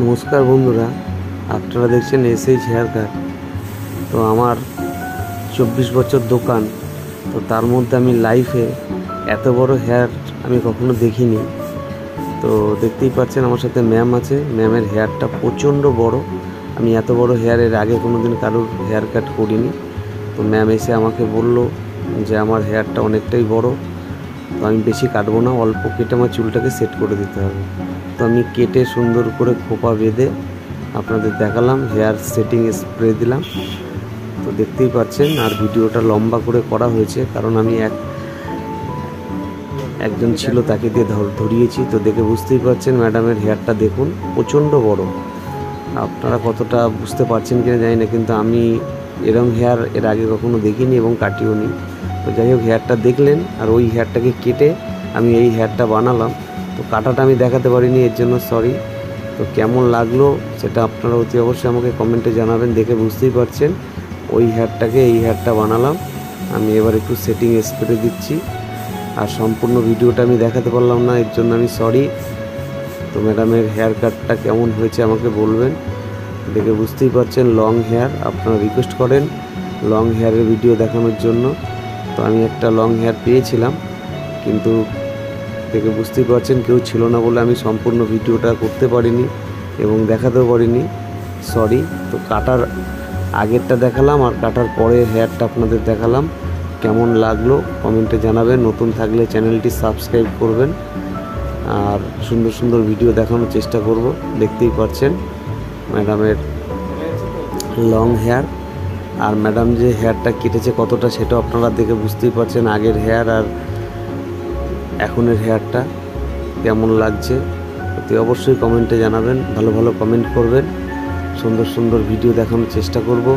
নমস্কার বন্ধুরা, আপনারা দেখছেন এসএইচ হেয়ার কাট। তো আমার 24 বছর দোকান, তো তার মধ্যে আমি লাইফে এত বড় হেয়ার আমি কখনো দেখিনি। তো দেখতেই পাচ্ছেন আমার সাথে ম্যাম আছে। ম্যামের হেয়ারটা প্রচণ্ড বড়। আমি এত বড় হেয়ারের আগে কোনো দিন কারোর হেয়ার কাট করিনি। তো ম্যাম এসে আমাকে বলল যে আমার হেয়ারটা অনেকটাই বড়, তো আমি বেশি কাটবো না, অল্প কেটে আমার চুলটাকে সেট করে দিতে হবে। তো আমি কেটে সুন্দর করে খোপা বেঁধে আপনাদের দেখালাম, হেয়ার সেটিং স্প্রে দিলাম। তো দেখতেই পাচ্ছেন, আর ভিডিওটা লম্বা করে করা হয়েছে কারণ আমি একজন ছিল তাকে দিয়ে ধরিয়েছি। তো দেখে বুঝতেই পারছেন ম্যাডামের হেয়ারটা দেখুন, প্রচণ্ড বড়। আপনারা কতটা বুঝতে পারছেন কিনা জানি না, কিন্তু আমি এরকম হেয়ার এর আগে কখনো দেখিনি এবং কাটিও নি। তো যাই হোক, হেয়ারটা দেখলেন, আর ওই হেয়ারটাকে কেটে আমি এই হেয়ারটা বানালাম। তো কাটাটা আমি দেখাতে পারিনি, এর জন্য সরি। তো কেমন লাগলো সেটা আপনারা অতি অবশ্যই আমাকে কমেন্টে জানাবেন। দেখে বুঝতেই পারছেন ওই হেয়ারটাকে এই হেয়ারটা বানালাম। আমি এবার একটু সেটিং স্প্রে দিচ্ছি, আর সম্পূর্ণ ভিডিওটা আমি দেখাতে পারলাম না, এর জন্য আমি সরি। তো ম্যাডামের হেয়ার কাটটা কেমন হয়েছে আমাকে বলবেন। দেখে বুঝতেই পারছেন লং হেয়ার, আপনারা রিকোয়েস্ট করেন লং হেয়ারের ভিডিও দেখানোর জন্য। তো আমি একটা লং হেয়ার পেয়েছিলাম, কিন্তু দেখে বুঝতেই পারছেন কেউ ছিল না বলে আমি সম্পূর্ণ ভিডিওটা করতে পারিনি এবং দেখাতেও পারিনি, সরি। তো কাটার আগেরটা দেখালাম আর কাটার পরে হেয়ারটা আপনাদের দেখালাম। কেমন লাগলো কমেন্টে জানাবেন। নতুন থাকলে চ্যানেলটি সাবস্ক্রাইব করবেন, আর সুন্দর সুন্দর ভিডিও দেখানোর চেষ্টা করব। দেখতেই পাচ্ছেন ম্যাডামের লং হেয়ার, আর ম্যাডাম যে হেয়ারটা কেটেছে কতটা সেটাও আপনারা দেখে বুঝতেই পারছেন। আগের হেয়ার আর এখনের হেয়ারটা কেমন লাগছে অতি অবশ্যই কমেন্টে জানাবেন। ভালো ভালো কমেন্ট করবেন, সুন্দর সুন্দর ভিডিও দেখানোর চেষ্টা করব।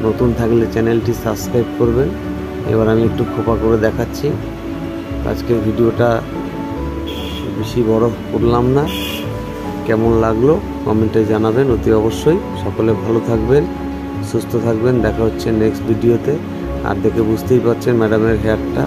নতুন থাকলে চ্যানেলটি সাবস্ক্রাইব করবেন। এবার আমি একটু খোপা করে দেখাচ্ছি। আজকের ভিডিওটা বেশি বড় করলাম না, কেমন লাগলো কমেন্টে জানাবেন অতি অবশ্যই। সকলে ভালো থাকবেন, সুস্থ থাকবেন। দেখা হচ্ছে নেক্সট ভিডিওতে। আর দেখে বুঝতেই পারছেন ম্যাডামের হেয়ারটা